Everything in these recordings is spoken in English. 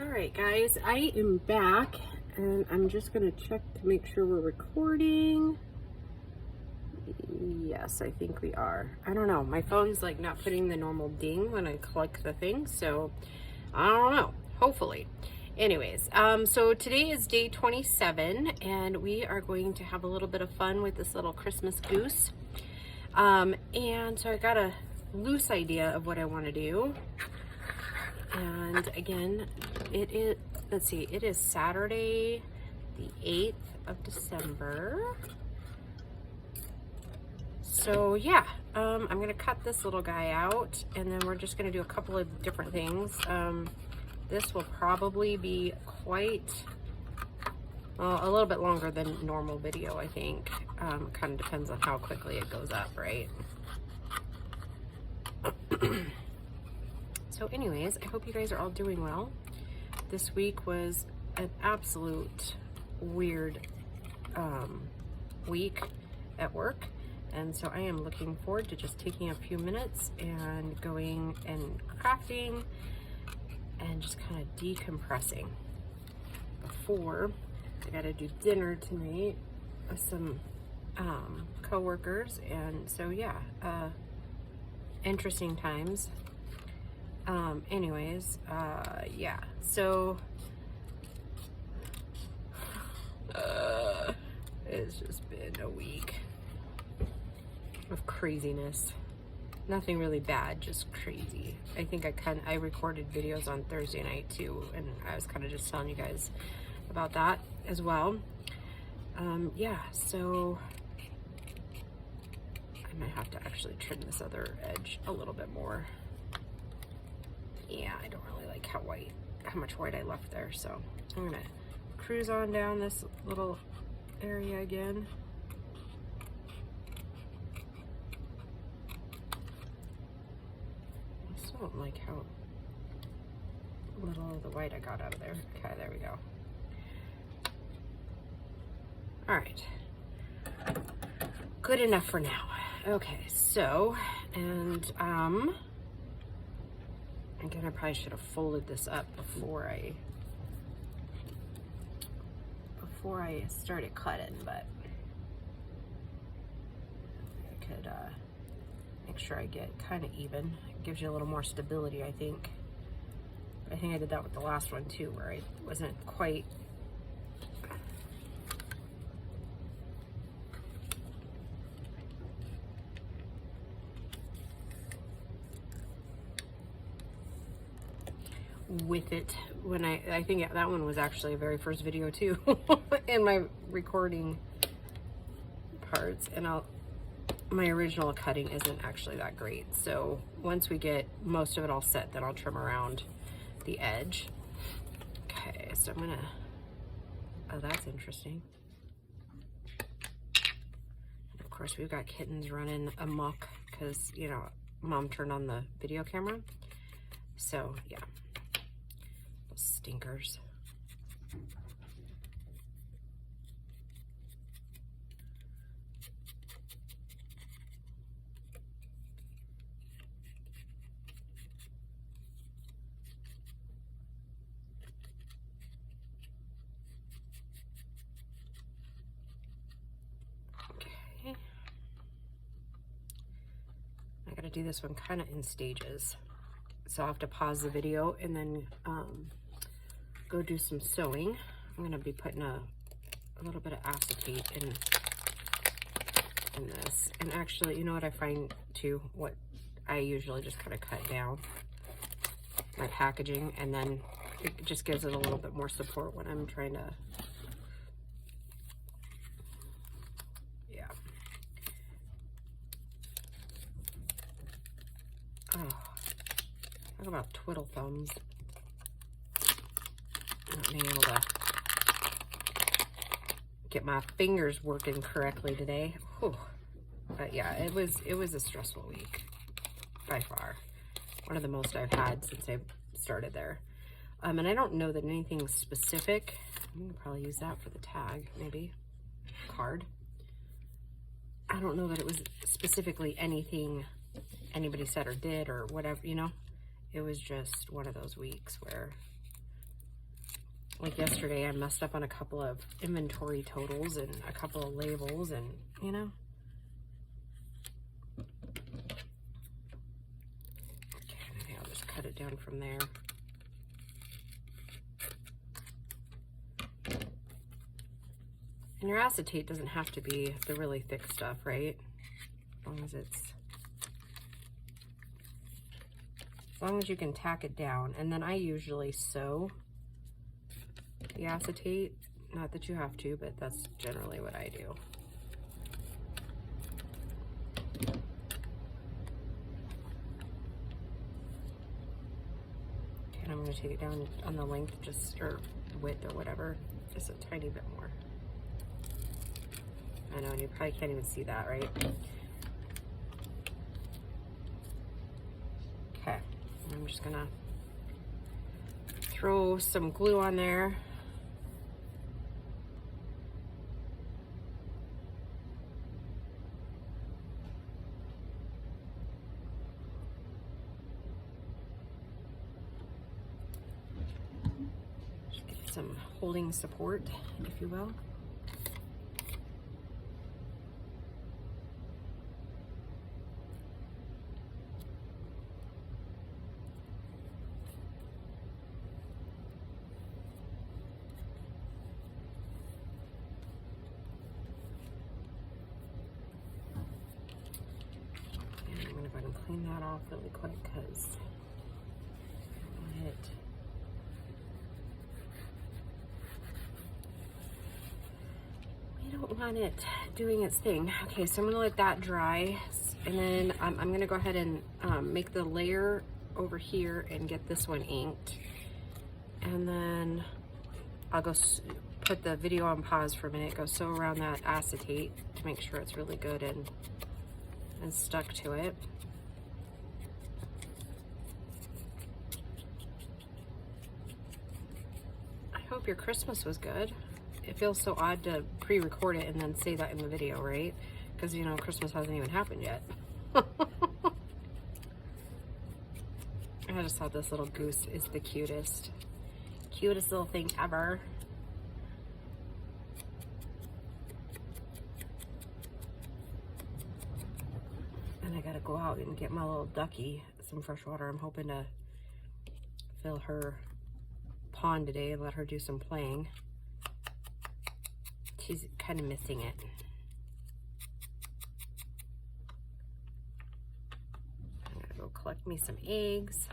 Alright guys, I am back and I'm just going to check to make sure we're recording. Yes, I think we are. I don't know. My phone's like not putting the normal ding when I click the thing, so I don't know. Hopefully. Anyways, so today is day 27 and we are going to have a little bit of fun with this little Christmas goose. And so I got a loose idea of what I want to do. And again, it is, let's see, it is Saturday, the 8th of December. So yeah, I'm gonna cut this little guy out and then we're just gonna do a couple of different things. This will probably be quite, well, a little bit longer than normal video, I think. Kind of depends on how quickly it goes up, right? So anyways, I hope you guys are all doing well. This week was an absolute weird week at work. And so I am looking forward to just taking a few minutes and going and crafting and just kind of decompressing before I gotta do dinner tonight with some co-workers. And so yeah, interesting times. Anyways, yeah, so it's just been a week of craziness. Nothing really bad, just crazy. I think I recorded videos on Thursday night too, and I was kind of just telling you guys about that as well. Yeah, so I might have to actually trim this other edge a little bit more. Yeah, I don't really like how much white I left there, so I'm gonna cruise on down this little area again. I still don't like how little of the white I got out of there. Okay, there we go. All right, good enough for now. Okay, so, and again, I probably should have folded this up before I started cutting, but I could make sure I get kind of even. It gives you a little more stability, I think. I think I did that with the last one too, where I wasn't quite. With it when I think that one was actually a very first video too in my recording parts, and my original cutting isn't actually that great, so once we get most of it all set, then I'll trim around the edge. Okay, so I'm gonna, oh, that's interesting. And of course we've got kittens running amok because, you know, mom turned on the video camera, so yeah. Stinkers. Okay. I gotta do this one kind of in stages. So I'll have to pause the video and then go do some sewing. I'm gonna be putting a little bit of acetate in this. And actually, you know what I find too, what I usually just kind of cut down my packaging, and then it just gives it a little bit more support when I'm trying to, yeah. Oh, talk about twiddle thumbs. Not being able to get my fingers working correctly today. Whew. But yeah, it was a stressful week by far. One of the most I've had since I started there. And I don't know that anything specific. I'm gonna probably use that for the tag, maybe. Card. I don't know that it was specifically anything anybody said or did or whatever, you know. It was just one of those weeks where like yesterday, I messed up on a couple of inventory totals and a couple of labels, and you know. Okay, maybe I'll just cut it down from there. And your acetate doesn't have to be the really thick stuff, right? As long as you can tack it down. And then I usually sew the acetate. Not that you have to, but that's generally what I do. Okay, and I'm going to take it down on the length, or width or whatever, just a tiny bit more. I know, and you probably can't even see that, right? Okay, I'm just gonna throw some glue on there. Just get some holding support, if you will. Clean that off really quick because we don't want it doing its thing. Okay, so I'm gonna let that dry, and then I'm gonna go ahead and make the layer over here and get this one inked, and then I'll go put the video on pause for a minute, go sew around that acetate to make sure it's really good and stuck to it. Hope your Christmas was good. It feels so odd to pre-record it and then say that in the video, right? Because, you know, Christmas hasn't even happened yet. I just thought this little goose is the cutest little thing ever. And I gotta go out and get my little ducky some fresh water. I'm hoping to fill her pond today and let her do some playing. She's kind of missing it. I'm gonna go collect me some eggs.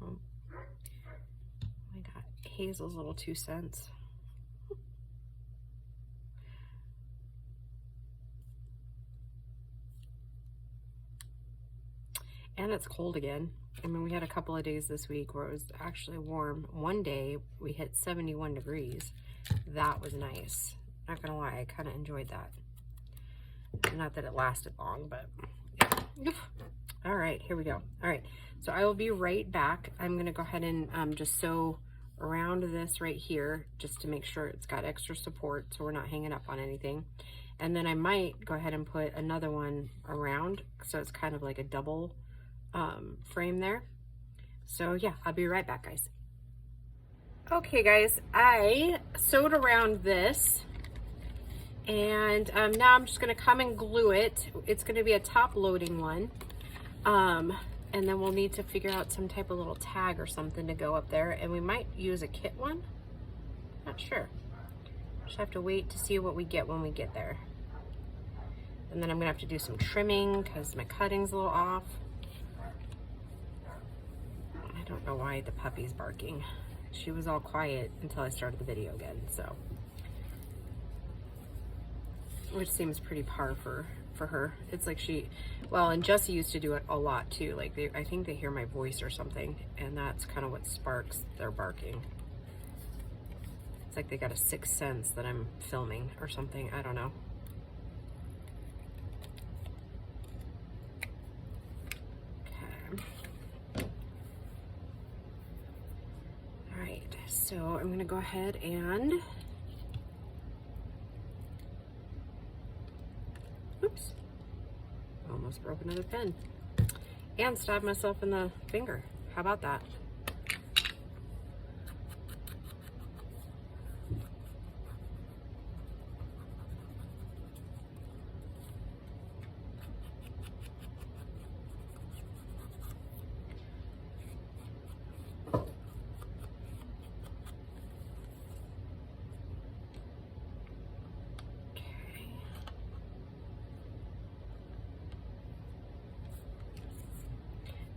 Oh, I got Hazel's little 2 cents. And it's cold again. I mean, we had a couple of days this week where it was actually warm. One day we hit 71 degrees. That was nice. Not gonna lie, I kind of enjoyed that. Not that it lasted long, but yeah. All right, here we go. All right, so I will be right back. I'm gonna go ahead and just sew around this right here just to make sure it's got extra support so we're not hanging up on anything. And then I might go ahead and put another one around so it's kind of like a double frame there. So yeah, I'll be right back, guys. Okay guys, I sewed around this, and now I'm just gonna come and glue it. It's gonna be a top loading one, and then we'll need to figure out some type of little tag or something to go up there, and we might use a kit one, not sure. Just have to wait to see what we get when we get there. And then I'm gonna have to do some trimming because my cutting's a little off. I don't know why the puppy's barking. She was all quiet until I started the video again, so. Which seems pretty par for her. It's like well, and Jessie used to do it a lot too. Like I think they hear my voice or something, and that's kind of what sparks their barking. It's like they got a sixth sense that I'm filming or something, I don't know. So I'm gonna go ahead and almost broke another pen. And stabbed myself in the finger. How about that?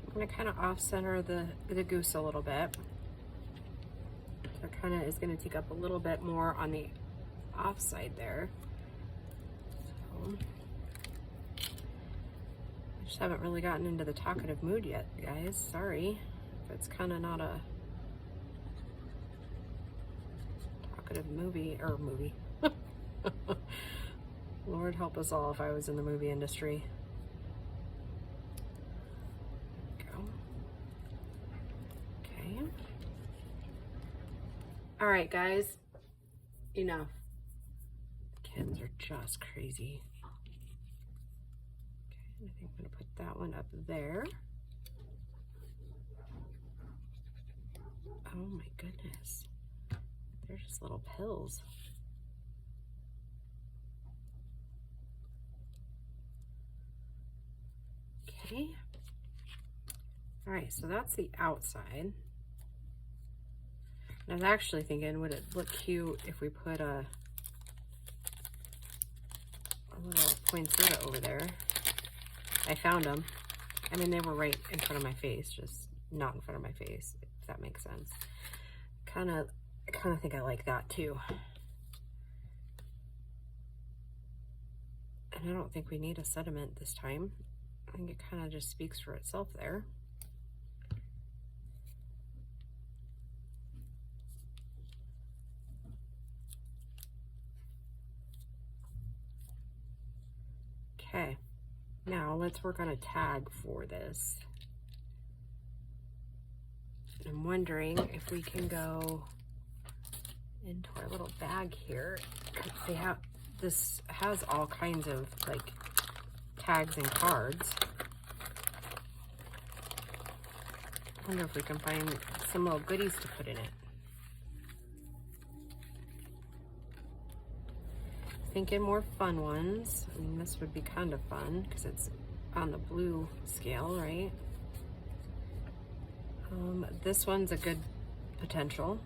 I'm going to kind of off-center the goose a little bit. So it kind of is going to take up a little bit more on the off side there. So, I just haven't really gotten into the talkative mood yet, guys. Sorry if it's kind of not a talkative movie. Lord help us all if I was in the movie industry. All right, guys, enough. Kittens are just crazy. Okay, I think I'm gonna put that one up there. Oh my goodness. They're just little pills. Okay. All right, so that's the outside. I was actually thinking, would it look cute if we put a little poinsettia over there? I found them. I mean, they were right in front of my face, just not in front of my face, if that makes sense. I kind of think I like that too. And I don't think we need a sediment this time. I think it kind of just speaks for itself there. Okay, now let's work on a tag for this. I'm wondering if we can go into our little bag here. This has all kinds of like tags and cards. I wonder if we can find some little goodies to put in it. Thinking more fun ones. I mean, this would be kind of fun because it's on the blue scale, right? This one's a good potential.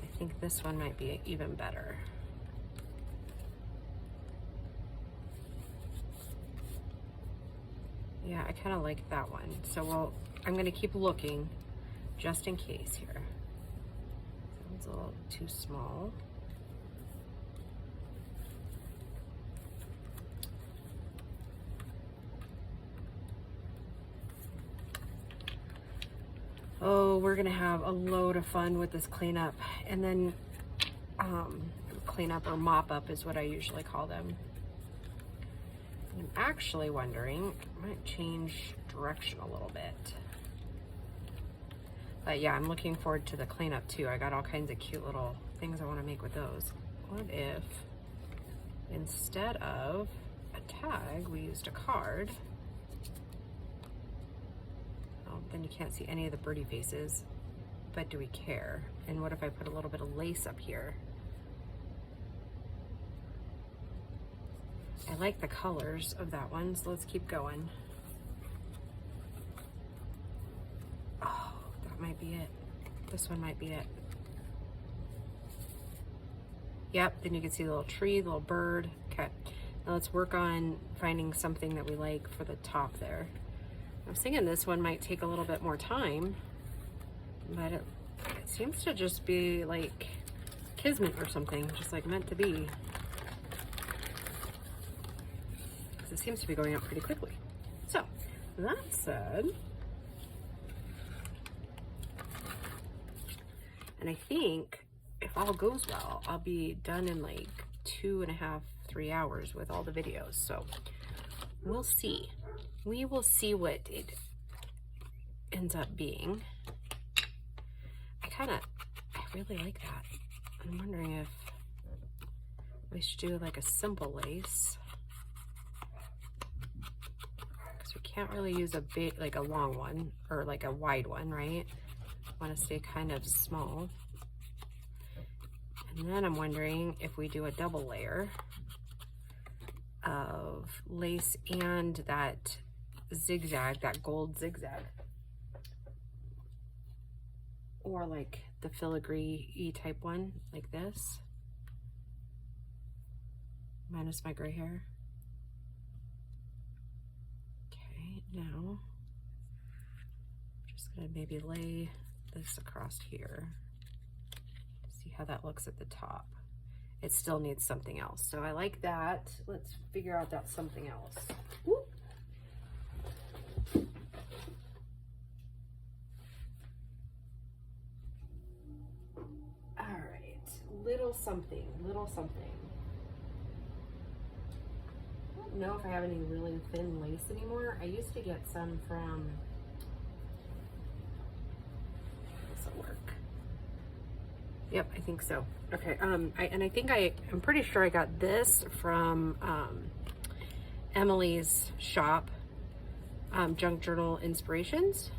I think this one might be even better. Yeah, I kind of like that one. So I'm gonna keep looking just in case here. That one's a little too small. Oh, we're gonna have a load of fun with this cleanup. And then cleanup or mop up is what I usually call them. I'm actually wondering, I might change direction a little bit. But yeah, I'm looking forward to the cleanup too. I got all kinds of cute little things I want to make with those. What if instead of a tag, we used a card? Then you can't see any of the birdie faces, but do we care? And what if I put a little bit of lace up here? I like the colors of that one, so let's keep going. Oh, that might be it. This one might be it. Yep, then you can see the little tree, the little bird. Okay, now let's work on finding something that we like for the top there. I was thinking this one might take a little bit more time, but it seems to just be like kismet or something, just like meant to be. Because it seems to be going up pretty quickly. So, that said, and I think if all goes well, I'll be done in like 2.5, 3 hours with all the videos. So, we'll see. We will see what it ends up being. I really like that. I'm wondering if we should do like a simple lace. can't really use a big, like a long one or like a wide one, right? I want to stay kind of small. And then I'm wondering if we do a double layer of lace and that zigzag, that gold zigzag. Or like the filigree type one, like this. Minus my gray hair. Okay, now I'm just gonna maybe lay this across here. See how that looks at the top. It still needs something else. So I like that. Let's figure out that something else. Whoop. All right, little something, little something. I don't know if I have any really thin lace anymore. I used to get some from, this will work. Yep, I think so. Okay, I think I'm pretty sure I got this from Emily's shop, Junk Journal Inspirations.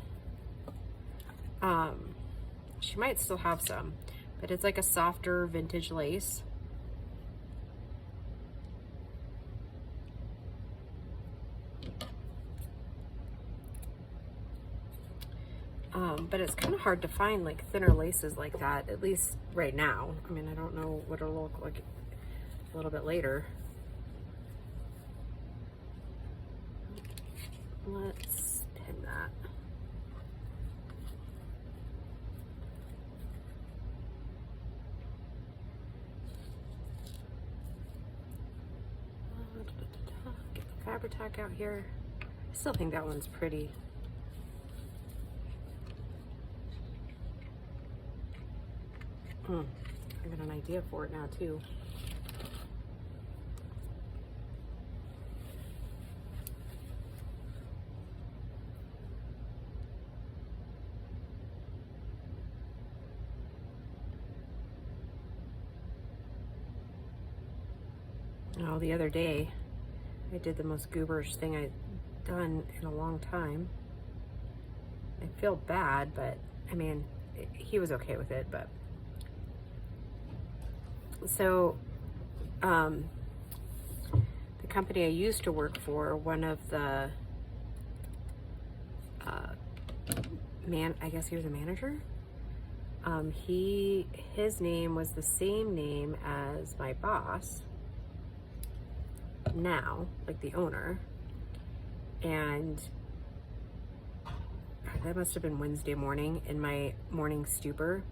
She might still have some, but it's like a softer vintage lace. But it's kind of hard to find like thinner laces like that, at least right now. I mean, I don't know what it'll look like a little bit later. Let's pin that. Get the Fabri-Tac out here. I still think that one's pretty. I got an idea for it now too. Oh, the other day I did the most gooberish thing I've done in a long time. I feel bad, but I mean, he was okay with it, but so the company I used to work for, one of the I guess he was a manager. His name was the same name as my boss now, like the owner, and that must have been Wednesday morning. In my morning stupor,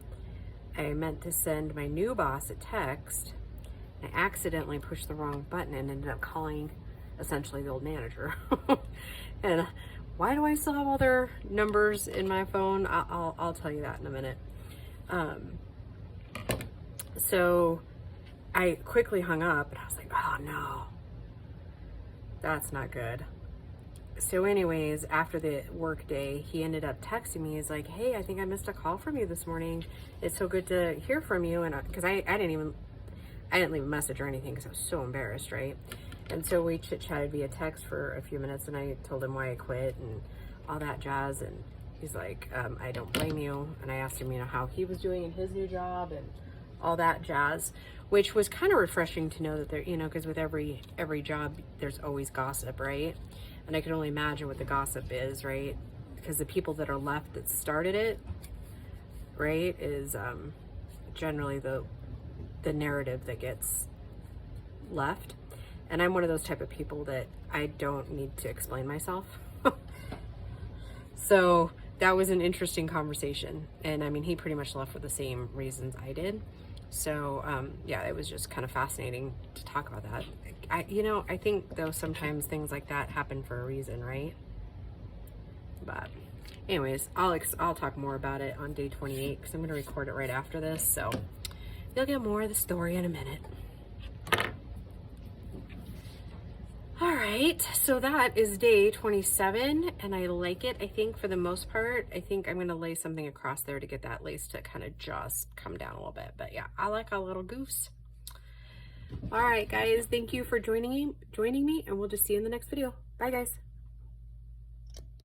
I meant to send my new boss a text. I accidentally pushed the wrong button and ended up calling essentially the old manager. And why do I still have all their numbers in my phone? I'll tell you that in a minute. So I quickly hung up and I was like, oh no, that's not good. So anyways, after the work day, he ended up texting me. He's like, hey, I think I missed a call from you this morning. It's so good to hear from you. And because I didn't leave a message or anything because I was so embarrassed, right? And so we chit-chatted via text for a few minutes, and I told him why I quit and all that jazz. And he's like, I don't blame you. And I asked him, how he was doing in his new job and all that jazz, which was kind of refreshing to know that there, because with every job, there's always gossip, right? And I can only imagine what the gossip is, right? Because the people that are left that started it, right, is generally the narrative that gets left. And I'm one of those type of people that I don't need to explain myself. So that was an interesting conversation. And I mean, he pretty much left for the same reasons I did. So yeah, it was just kind of fascinating to talk about that. I think though sometimes things like that happen for a reason, right? But anyways, I'll talk more about it on day 28 because I'm going to record it right after this. So you'll get more of the story in a minute. All right, so that is day 27, and I like it. I think for the most part, I think I'm gonna lay something across there to get that lace to kind of just come down a little bit. But yeah, I like a little goose. All right, guys, thank you for joining me, and we'll just see you in the next video. Bye, guys.